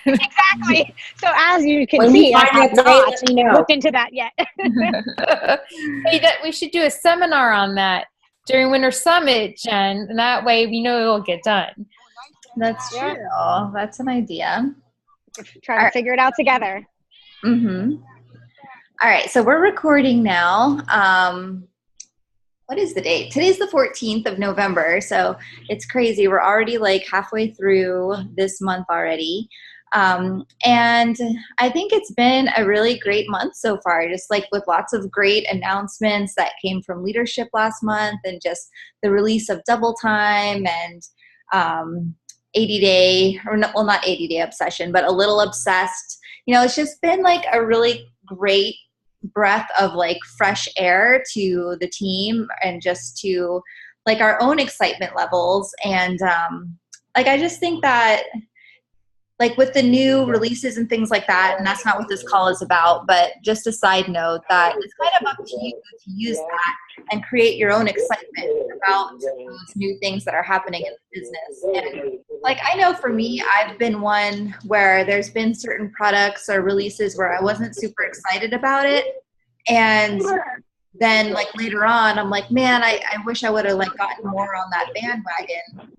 Exactly. So as you can When you see, I find have that day, not let me know. looked into that yet. Hey, we should do a seminar on that during Winter Summit, Jen, and that way we know it will get done. That's true. That's an idea. Trying to figure it out together. Mm-hmm. All right, so we're recording now. What is the date? Today's the 14th of November, so it's crazy. We're already like halfway through this month already. And I think it's been a really great month so far, just like with lots of great announcements that came from leadership last month, and just the release of Double Time and 80-day, or no, well, not 80-day obsession, but A Little Obsessed. You know, it's just been like a really great breath of like fresh air to the team, and just to like our own excitement levels. And like, I just think that like with the new releases and things like that, and that's not what this call is about, but just a side note that it's kind of up to you to use that and create your own excitement about those new things that are happening in the business. And like, I know for me, I've been one where there's been certain products or releases where I wasn't super excited about it. And then like later on, I'm like, man, I wish I would have like gotten more on that bandwagon.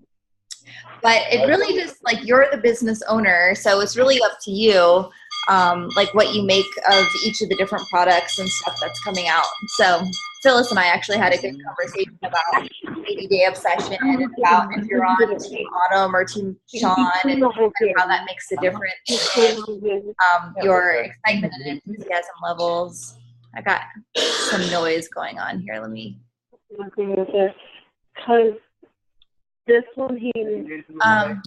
But it really just like, you're the business owner, so it's really up to you, like what you make of each of the different products and stuff that's coming out. So Phyllis and I actually had a good conversation about 80-day obsession, and about if you're on Team Autumn or Team Sean, and how that makes a difference in your excitement and enthusiasm levels. I got some noise going on here. Let me. This one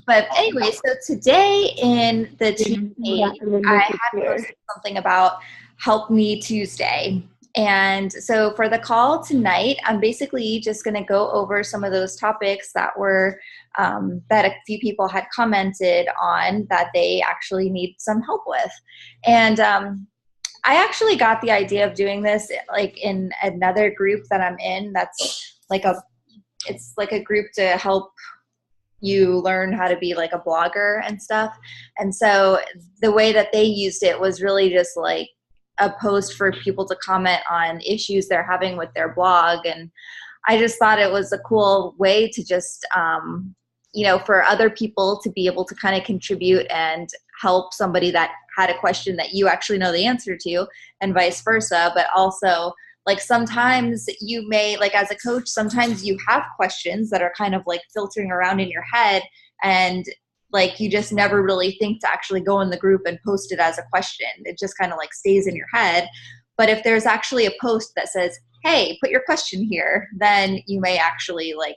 but anyway, so today in the team page, I had posted something about HelpMeTuesday. And so for the call tonight, I'm basically just going to go over some of those topics that were, that a few people had commented on that they actually need some help with. And I actually got the idea of doing this like in another group that I'm in, that's like it's like a group to help you learn how to be like a blogger and stuff. And so the way that they used it was really just like a post for people to comment on issues they're having with their blog. And I just thought it was a cool way to just, you know, for other people to be able to kind of contribute and help somebody that had a question that you actually know the answer to, and vice versa. But also, like, sometimes you may, like as a coach, sometimes you have questions that are kind of like filtering around in your head, and like you just never really think to actually go in the group and post it as a question. It just kind of like stays in your head. But if there's actually a post that says, hey, put your question here, then you may actually like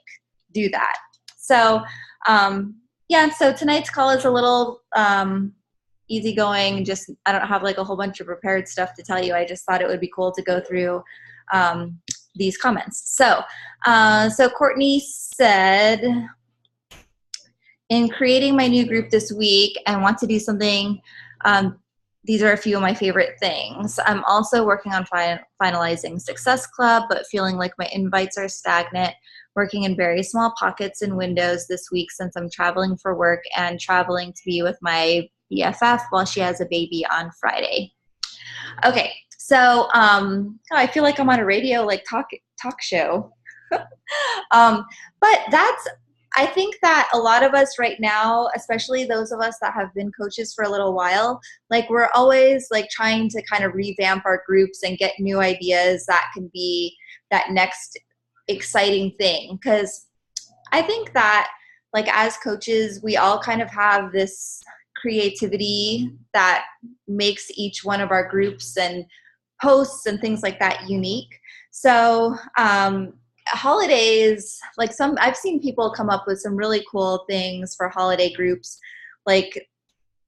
do that. So yeah, so tonight's call is a little easygoing. Just, I don't have like a whole bunch of prepared stuff to tell you. I just thought it would be cool to go through these comments. So Courtney said, in creating my new group this week, I want to do something. These are a few of my favorite things. I'm also working on finalizing Success Club, but feeling like my invites are stagnant, working in very small pockets and windows this week since I'm traveling for work and traveling to be with my BFF while she has a baby on Friday. Okay, so I feel like I'm on a radio like talk show. But that's, I think that a lot of us right now, especially those of us that have been coaches for a little while, like we're always like trying to kind of revamp our groups and get new ideas that can be that next exciting thing. Because I think that like as coaches, we all kind of have this creativity that makes each one of our groups and posts and things like that unique. So holidays, like I've seen people come up with some really cool things for holiday groups, like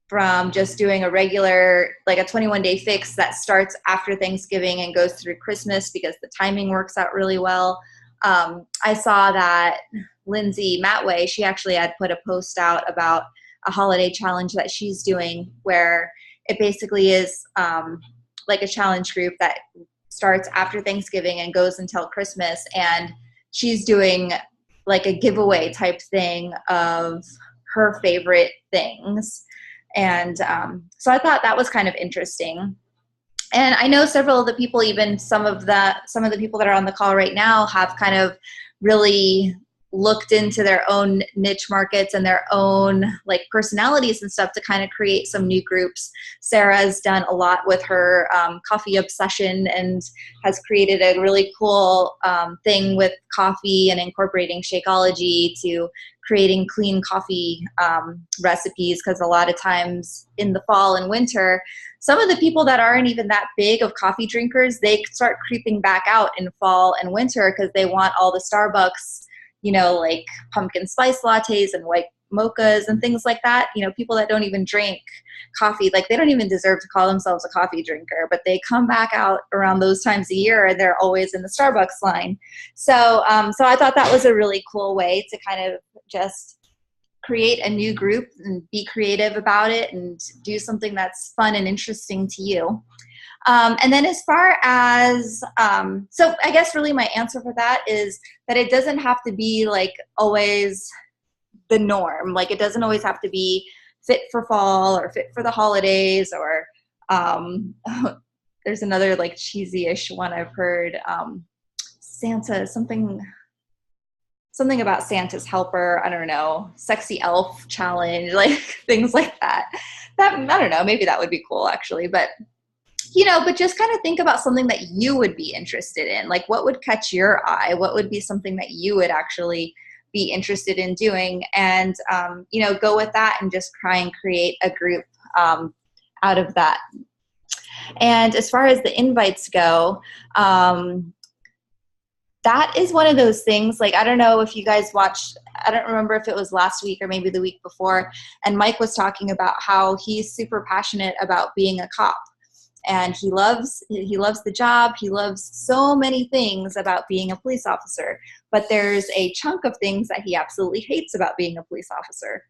from just doing a regular, like a 21-day fix that starts after Thanksgiving and goes through Christmas because the timing works out really well. I saw that Lindsay Matway, she actually had put a post out about a holiday challenge that she's doing, where it basically is like a challenge group that starts after Thanksgiving and goes until Christmas, and she's doing like a giveaway type thing of her favorite things. And so I thought that was kind of interesting. And I know several of the people, even some of the people that are on the call right now, have kind of really looked into their own niche markets and their own like personalities and stuff to kind of create some new groups. Sarah's done a lot with her coffee obsession and has created a really cool thing with coffee and incorporating Shakeology to creating clean coffee recipes, because a lot of times in the fall and winter, some of the people that aren't even that big of coffee drinkers, they start creeping back out in fall and winter because they want all the Starbucks, you know, like pumpkin spice lattes and white mochas and things like that. You know, people that don't even drink coffee, like they don't even deserve to call themselves a coffee drinker, but they come back out around those times a year and they're always in the Starbucks line. So I thought that was a really cool way to kind of just create a new group and be creative about it and do something that's fun and interesting to you. And then as far as, so I guess really my answer for that is that it doesn't have to be like always the norm. Like it doesn't always have to be fit for fall or fit for the holidays, or there's another like cheesy-ish one I've heard, Santa, something about Santa's helper, I don't know, sexy elf challenge, like things like that. That, I don't know, maybe that would be cool actually, but you know, but just kind of think about something that you would be interested in. Like what would catch your eye? What would be something that you would actually be interested in doing? And, you know, go with that and just try and create a group out of that. And as far as the invites go, that is one of those things, like, I don't know if you guys watched, I don't remember if it was last week or maybe the week before, and Mike was talking about how he's super passionate about being a cop. And he loves the job. He loves so many things about being a police officer, but there's a chunk of things that he absolutely hates about being a police officer.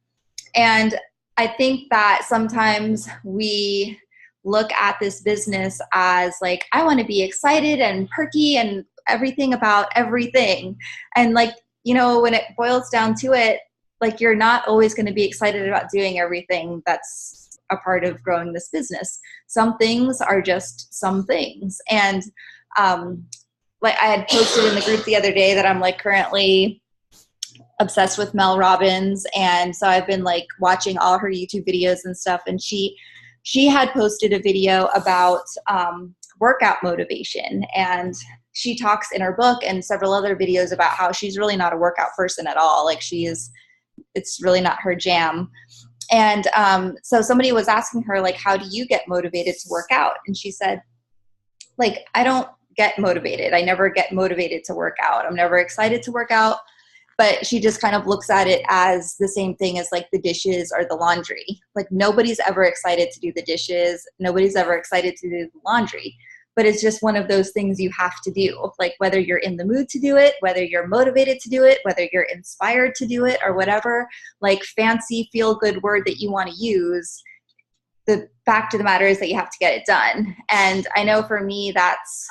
And I think that sometimes we look at this business as like, I want to be excited and perky and everything about everything. And like, you know, when it boils down to it, like you're not always going to be excited about doing everything that's a part of growing this business. Some things are just some things. And like I had posted in the group the other day that I'm like currently obsessed with Mel Robbins. And so I've been like watching all her YouTube videos and stuff. And she had posted a video about workout motivation. And she talks in her book and several other videos about how she's really not a workout person at all. Like it's really not her jam. And so somebody was asking her, like, how do you get motivated to work out? And she said, like, I don't get motivated. I never get motivated to work out. I'm never excited to work out. But she just kind of looks at it as the same thing as like the dishes or the laundry. Like nobody's ever excited to do the dishes. Nobody's ever excited to do the laundry. But it's just one of those things you have to do. Like whether you're in the mood to do it, whether you're motivated to do it, whether you're inspired to do it, or whatever like fancy feel-good word that you want to use, the fact of the matter is that you have to get it done. And I know for me that's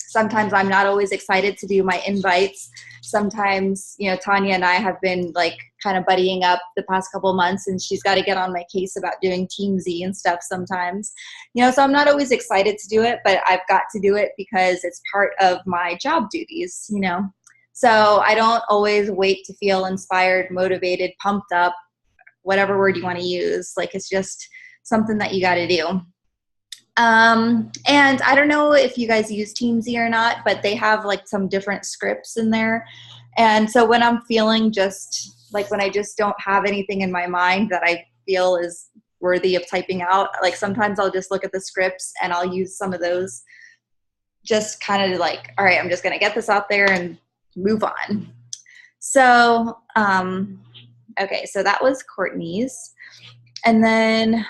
sometimes I'm not always excited to do my invites. Sometimes, you know, Tanya and I have been like kind of buddying up the past couple months, and she's got to get on my case about doing Team Z and stuff sometimes, you know, so I'm not always excited to do it, but I've got to do it because it's part of my job duties, you know. So I don't always wait to feel inspired, motivated, pumped up, whatever word you want to use. Like it's just something that you got to do. And I don't know if you guys use Team Z or not, but they have like some different scripts in there. And so when I'm feeling just like when I just don't have anything in my mind that I feel is worthy of typing out, like sometimes I'll just look at the scripts and I'll use some of those just kind of like, all right, I'm just going to get this out there and move on. So, okay, so that was Courtney's. And then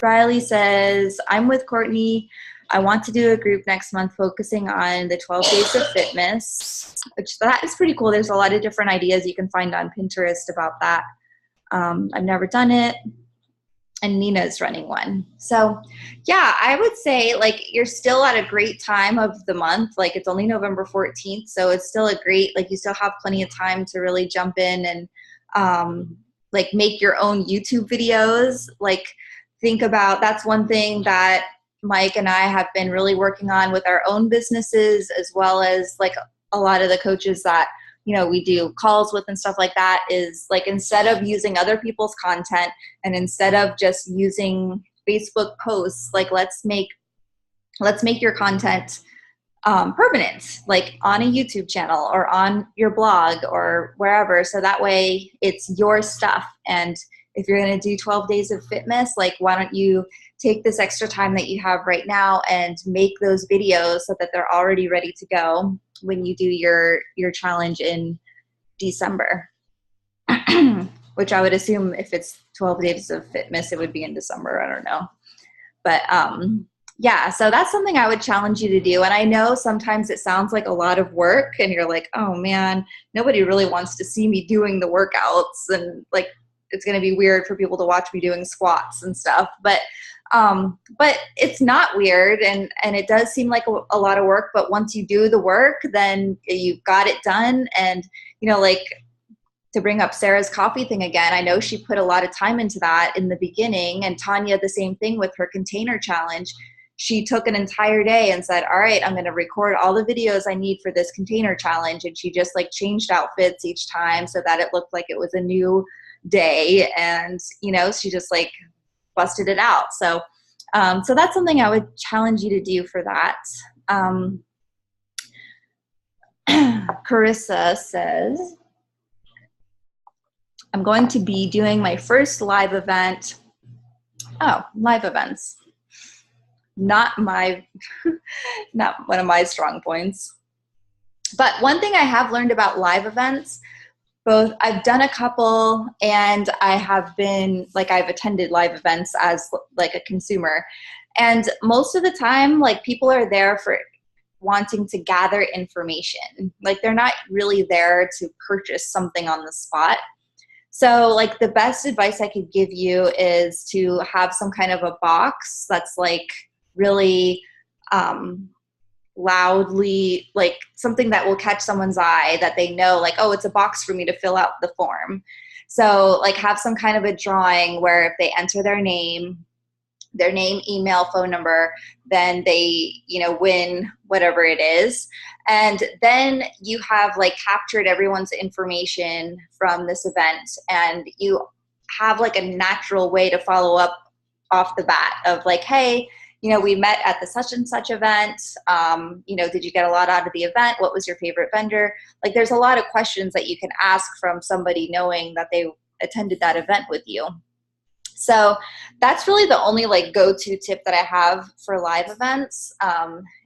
Riley says, I'm with Courtney. I want to do a group next month focusing on the 12 days of fitness, which that is pretty cool. There's a lot of different ideas you can find on Pinterest about that. I've never done it. And Nina's running one. So yeah, I would say like you're still at a great time of the month. Like it's only November 14th. So it's still a great, like you still have plenty of time to really jump in and like make your own YouTube videos. Like think about, that's one thing that Mike and I have been really working on with our own businesses, as well as like a lot of the coaches that, you know, we do calls with and stuff like that, is like, instead of using other people's content and instead of just using Facebook posts, like let's make your content permanent, like on a YouTube channel or on your blog or wherever. So that way it's your stuff. And if you're going to do 12 days of fitness, like why don't you take this extra time that you have right now and make those videos so that they're already ready to go when you do your challenge in December, which I would assume if it's 12 days of fitness, it would be in December. I don't know. But yeah, so that's something I would challenge you to do. And I know sometimes it sounds like a lot of work and you're like, oh man, nobody really wants to see me doing the workouts, and like it's going to be weird for people to watch me doing squats and stuff. But it's not weird, and it does seem like a lot of work, but once you do the work, then you've got it done. And, you know, like to bring up Sarah's coffee thing again, I know she put a lot of time into that in the beginning, and Tanya, the same thing with her container challenge. She took an entire day and said, all right, I'm going to record all the videos I need for this container challenge. And she just like changed outfits each time so that it looked like it was a new day. And, you know, she just like busted it out. So that's something I would challenge you to do for that. Carissa says, I'm going to be doing my first live event. Oh, live events. Not one of my strong points. But one thing I have learned about live events, both I've done a couple and I have been, like I've attended live events as like a consumer. And most of the time, like people are there for wanting to gather information. Like they're not really there to purchase something on the spot. So like the best advice I could give you is to have some kind of a box that's like really loudly, like something that will catch someone's eye, that they know like, oh, it's a box for me to fill out the form. So like have some kind of a drawing where if they enter their name, email, phone number, then they, you know, win whatever it is. And then you have like captured everyone's information from this event, and you have like a natural way to follow up off the bat of like, hey, you know, we met at the such and such event. You know, did you get a lot out of the event? What was your favorite vendor? Like there's a lot of questions that you can ask from somebody knowing that they attended that event with you. So that's really the only like go-to tip that I have for live events,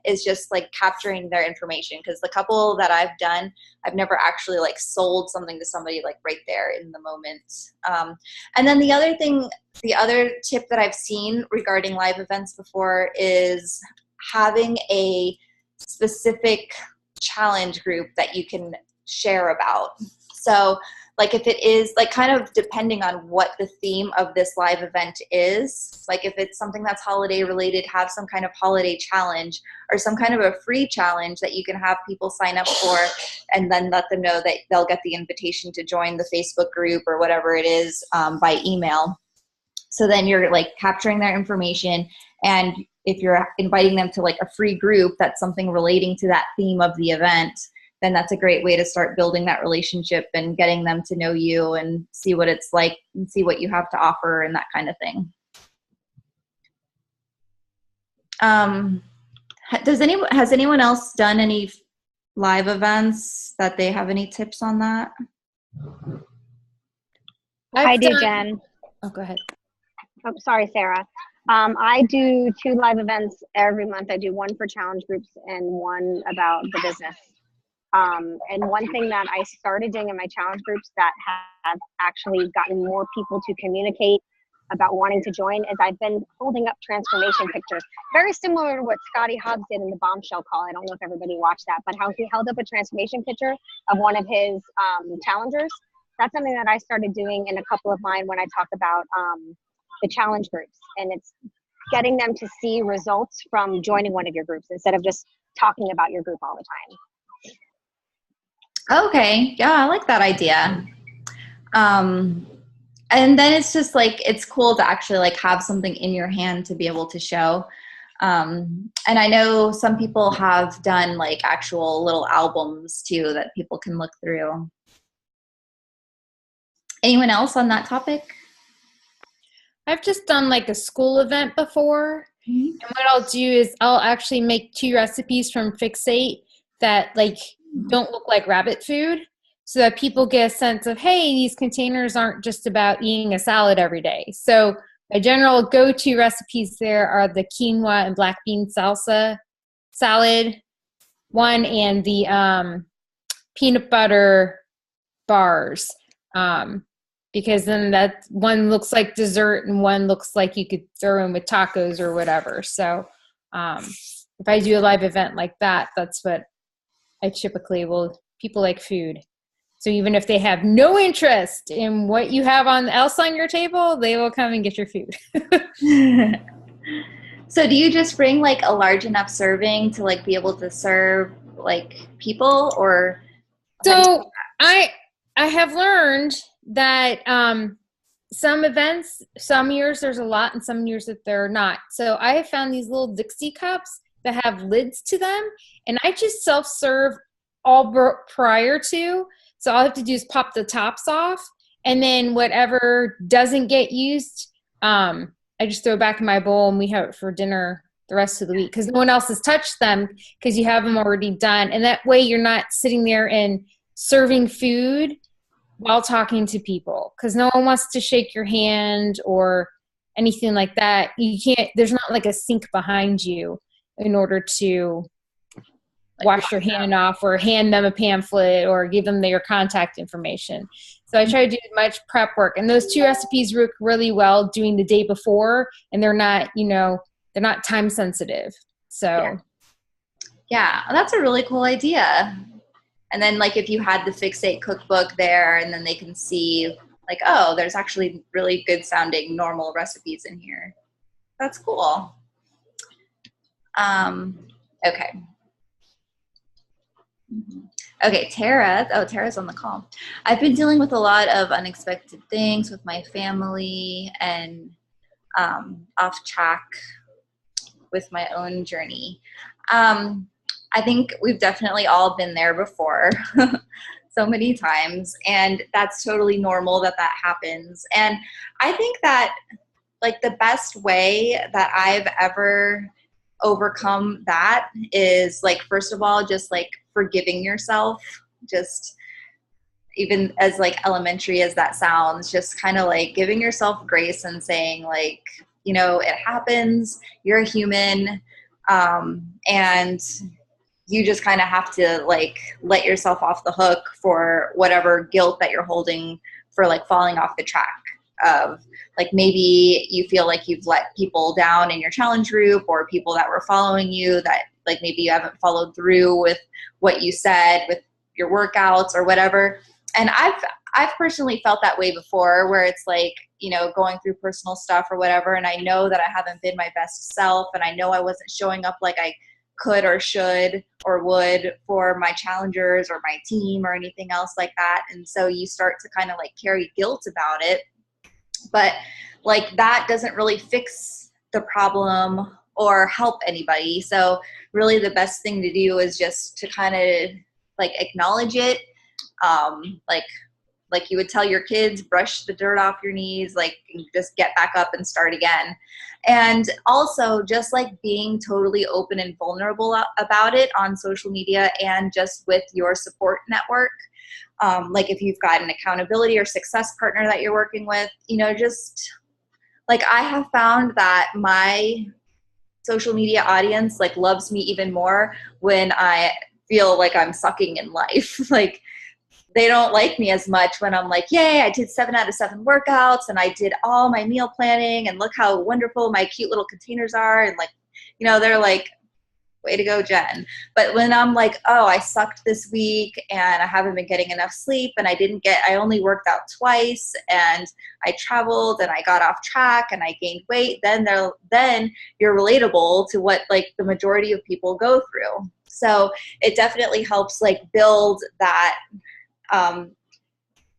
is just like capturing their information. Because the couple that I've done, I've never actually like sold something to somebody like right there in the moment. And then the other tip that I've seen regarding live events before is having a specific challenge group that you can share about. So like if it is like kind of depending on what the theme of this live event is, like if it's something that's holiday related, have some kind of holiday challenge or some kind of a free challenge that you can have people sign up for, and then let them know that they'll get the invitation to join the Facebook group or whatever it is by email. So then you're like capturing their information, and if you're inviting them to like a free group that's something relating to that theme of the event, then that's a great way to start building that relationship and getting them to know you and see what it's like and see what you have to offer and that kind of thing. Has anyone else done any live events that they have any tips on that? I do, Jen. Oh, go ahead. Oh, sorry, Sarah. I do 2 live events every month. I do one for challenge groups and one about the business. And one thing that I started doing in my challenge groups that have actually gotten more people to communicate about wanting to join is I've been holding up transformation pictures. Very similar to what Scotty Hobbs did in the bombshell call. I don't know if everybody watched that, but how he held up a transformation picture of one of his challengers. That's something that I started doing in a couple of mine when I talk about the challenge groups. And it's getting them to see results from joining one of your groups instead of just talking about your group all the time. Okay, yeah, I like that idea. And then it's just like, it's cool to actually like have something in your hand to be able to show. And I know some people have done like actual little albums too that people can look through. Anyone else on that topic? I've just done like a school event before. And what I'll do is I'll actually make 2 recipes from Fixate that like don't look like rabbit food, so that people get a sense of, hey, these containers aren't just about eating a salad every day. So my general go-to recipes there are the quinoa and black bean salsa salad one and the peanut butter bars. Because then that one looks like dessert and one looks like you could throw in with tacos or whatever. So if I do a live event like that, that's what I typically will. People like food. So even if they have no interest in what you have else on your table, they will come and get your food. So do you just bring like a large enough serving to like be able to serve like people, or? So I have learned that some events, some years there's a lot and some years that there are not. So I have found these little Dixie cups that have lids to them, and I just self-serve all prior to. So all I have to do is pop the tops off, and then whatever doesn't get used, I just throw it back in my bowl and we have it for dinner the rest of the week because no one else has touched them because you have them already done. And that way you're not sitting there and serving food while talking to people, because no one wants to shake your hand or anything like that. You can't, there's not like a sink behind you in order to wash your hand off or hand them a pamphlet or give them their contact information. So I try to do as much prep work, and those 2 recipes work really well doing the day before, and they're not, they're not time sensitive. So yeah, that's a really cool idea. And then like if you had the Fixate cookbook there, and then they can see like, oh, there's actually really good sounding normal recipes in here. That's cool. Okay. Okay, Tara. Oh, Tara's on the call. I've been dealing with a lot of unexpected things with my family and off track with my own journey. I think we've definitely all been there before so many times, and that's totally normal that happens. And I think that like the best way that I've ever overcome that is like, first of all, just like forgiving yourself, just even as like elementary as that sounds, just kind of like giving yourself grace and saying like, it happens, you're a human, and you just kind of have to like let yourself off the hook for whatever guilt that you're holding for like falling off the track of like, maybe you feel like you've let people down in your challenge group, or people that were following you that like maybe you haven't followed through with what you said with your workouts or whatever. And I've personally felt that way before, where it's like, going through personal stuff or whatever, and I know that I haven't been my best self, and I know I wasn't showing up like I could or should or would for my challengers or my team or anything else like that. And so you start to kind of like carry guilt about it, but like that doesn't really fix the problem or help anybody. So really the best thing to do is just to kind of like acknowledge it. Like you would tell your kids, brush the dirt off your knees, like just get back up and start again. And also just like being totally open and vulnerable about it on social media and just with your support network. Like if you've got an accountability or success partner that you're working with, just like I have found that my social media audience like loves me even more when I feel like I'm sucking in life. Like they don't like me as much when I'm like, yay, I did 7 out of 7 workouts and I did all my meal planning and look how wonderful my cute little containers are. And like, they're like, way to go, Jen. But when I'm like, oh, I sucked this week and I haven't been getting enough sleep and I only worked out twice and I traveled and I got off track and I gained weight, then you're relatable to what like the majority of people go through. So it definitely helps like build that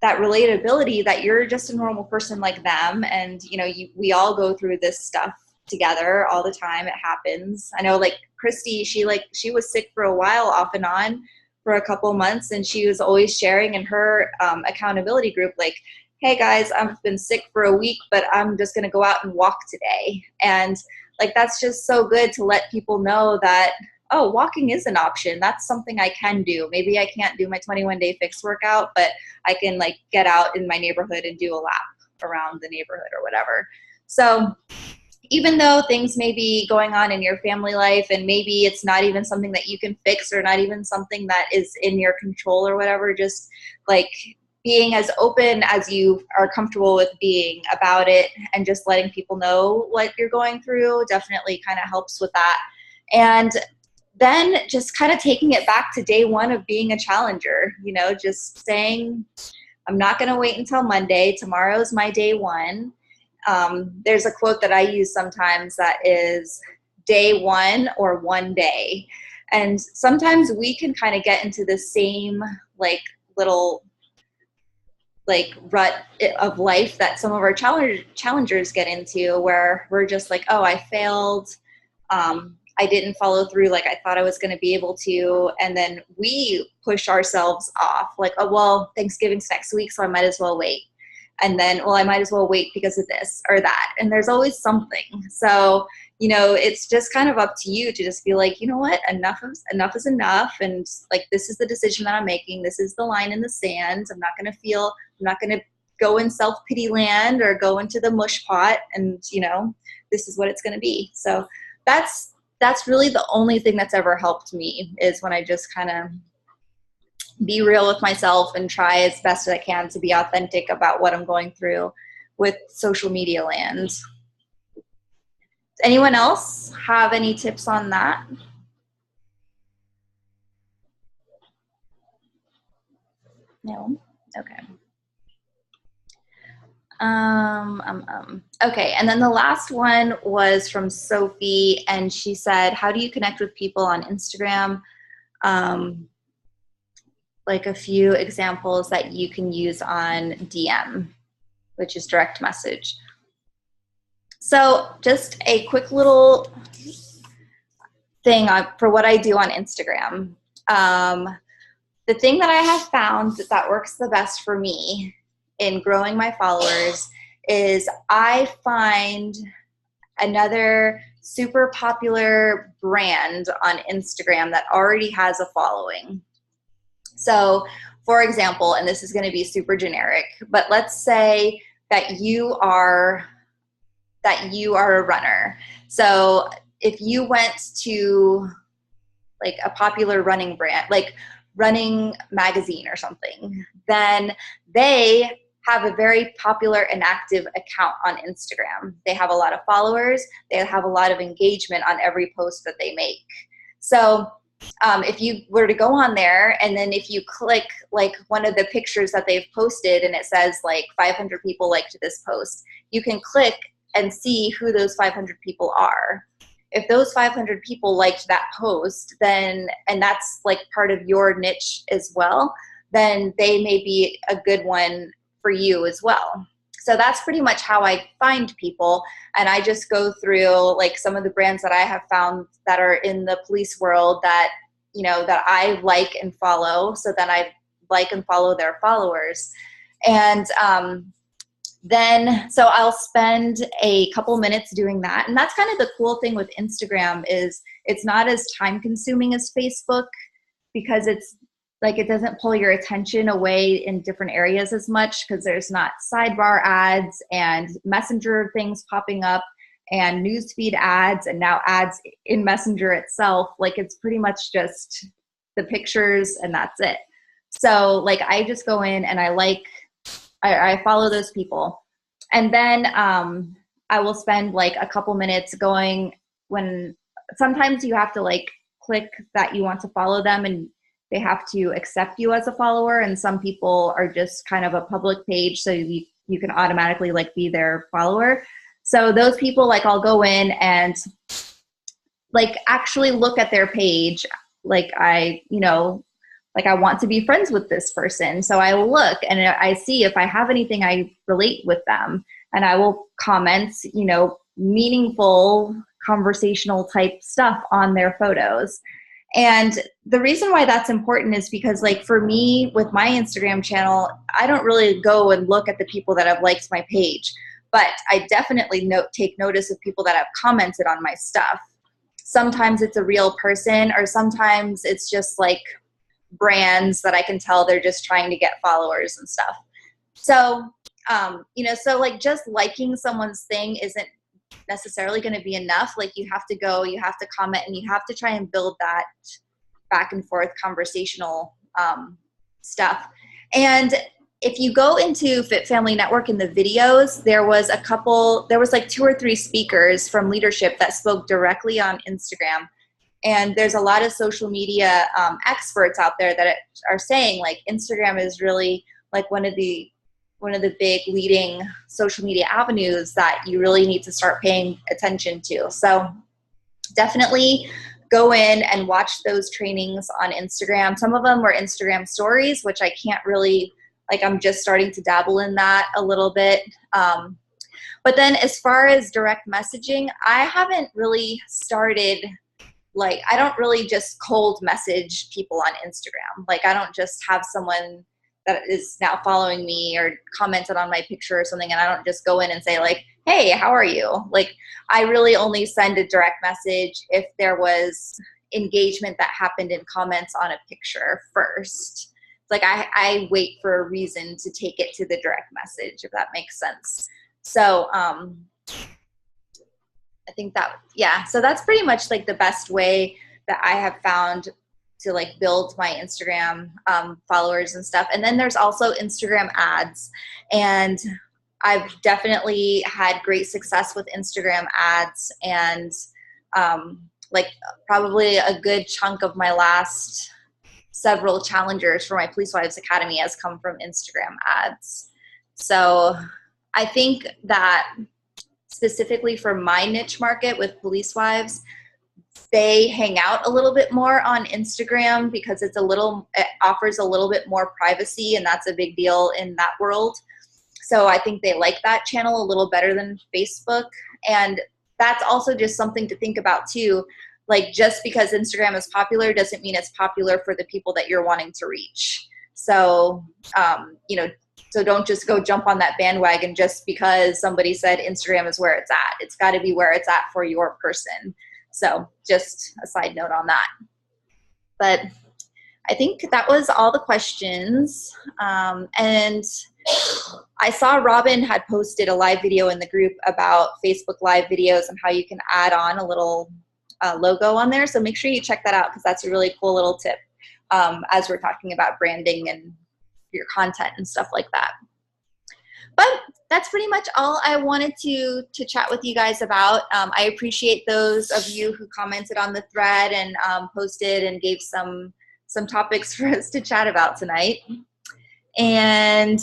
that relatability that you're just a normal person like them. And, you know, we all go through this stuff together all the time. It happens. I know like Christy, she was sick for a while off and on for a couple months. And she was always sharing in her accountability group, like, hey guys, I've been sick for a week, but I'm just going to go out and walk today. And like, that's just so good to let people know that, oh, walking is an option. That's something I can do. Maybe I can't do my 21-day fixed workout, but I can like get out in my neighborhood and do a lap around the neighborhood or whatever. So even though things may be going on in your family life and maybe it's not even something that you can fix or not even something that is in your control or whatever, just like being as open as you are comfortable with being about it and just letting people know what you're going through definitely kind of helps with that. And then just kind of taking it back to day one of being a challenger, you know, just saying, I'm not going to wait until Monday. Tomorrow's my day one. There's a quote that I use sometimes that is day one or one day. And sometimes we can kind of get into the same like little like rut of life that some of our challengers get into, where we're just like, oh, I failed. I didn't follow through like I thought I was going to be able to. And then we push ourselves off like, oh, well, Thanksgiving's next week, so I might as well wait. And then, well, I might as well wait because of this or that. And there's always something. So, you know, it's just kind of up to you to just be like, you know what, enough is enough. And like, this is the decision that I'm making. This is the line in the sand. I'm not going to go in self-pity land or go into the mush pot. And, you know, this is what it's going to be. So that's really the only thing that's ever helped me, is when I just kind of be real with myself and try as best as I can to be authentic about what I'm going through with social media land. Does anyone else have any tips on that? No? Okay. Okay, and then the last one was from Sophie, and she said, how do you connect with people on Instagram? Like a few examples that you can use on DM, which is direct message. So just a quick little thing for what I do on Instagram. The thing that I have found that works the best for me in growing my followers is I find another super popular brand on Instagram that already has a following. So, for example, and this is going to be super generic, but let's say that you are a runner. So if you went to like a popular running brand, like Running Magazine or something, then they have a very popular and active account on Instagram. They have a lot of followers. They have a lot of engagement on every post that they make. So if you were to go on there and then if you click like one of the pictures that they've posted and it says like 500 people liked this post, you can click and see who those 500 people are. If those 500 people liked that post, then, and that's like part of your niche as well, then they may be a good one for you as well. So that's pretty much how I find people. And I just go through like some of the brands that I have found that are in the police world that, you know, that I like and follow. So then I like and follow their followers. And so I'll spend a couple minutes doing that. And that's kind of the cool thing with Instagram is it's not as time consuming as Facebook, because it's like it doesn't pull your attention away in different areas as much, because there's not sidebar ads and messenger things popping up and newsfeed ads and now ads in Messenger itself. Like it's pretty much just the pictures and that's it. So like I just go in and I follow those people. And then I will spend like a couple minutes going when sometimes you have to like click that you want to follow them and they have to accept you as a follower. And some people are just kind of a public page. So you can automatically like be their follower. So those people, like I'll go in and like actually look at their page. Like I, you know, like I want to be friends with this person. So I look and I see if I have anything I relate with them, and I will comment, you know, meaningful conversational type stuff on their photos. And the reason why that's important is because, like, for me with my Instagram channel, I don't really go and look at the people that have liked my page, but I definitely take notice of people that have commented on my stuff. Sometimes it's a real person, or sometimes it's just like brands that I can tell they're just trying to get followers and stuff. So, you know, so like just liking someone's thing isn't necessarily going to be enough. Like you have to go, you have to comment, and you have to try and build that back and forth conversational stuff. And if you go into Fit Family Network in the videos, there was like 2 or 3 speakers from leadership that spoke directly on Instagram. And there's a lot of social media experts out there that are saying like Instagram is really like one of the big leading social media avenues that you really need to start paying attention to. So definitely go in and watch those trainings on Instagram. Some of them were Instagram stories, which I can't really, like, I'm just starting to dabble in that a little bit. But then as far as direct messaging, I haven't really started, like, I don't really just cold message people on Instagram. Like, I don't just have someone that is now following me or commented on my picture or something, and I don't just go in and say like, hey, how are you? Like, I really only send a direct message if there was engagement that happened in comments on a picture first. Like I wait for a reason to take it to the direct message, if that makes sense. So I think that, yeah, so that's pretty much like the best way that I have found to like build my Instagram followers and stuff. And then there's also Instagram ads, and I've definitely had great success with Instagram ads, and like probably a good chunk of my last several challengers for my Police Wives Academy has come from Instagram ads. So I think that specifically for my niche market with police wives, they hang out a little bit more on Instagram because it offers a little bit more privacy, and that's a big deal in that world. So I think they like that channel a little better than Facebook. And that's also just something to think about too. Like, just because Instagram is popular doesn't mean it's popular for the people that you're wanting to reach. So, you know, so don't just go jump on that bandwagon just because somebody said Instagram is where it's at. It's got to be where it's at for your person. So just a side note on that. But I think that was all the questions. And I saw Robin had posted a live video in the group about Facebook Live videos and how you can add on a little logo on there. So make sure you check that out, because that's a really cool little tip as we're talking about branding and your content and stuff like that. But that's pretty much all I wanted to chat with you guys about. I appreciate those of you who commented on the thread and posted and gave some topics for us to chat about tonight. And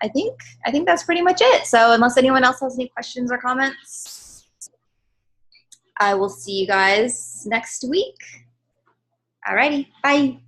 I think that's pretty much it. So unless anyone else has any questions or comments, I will see you guys next week. Alrighty, bye.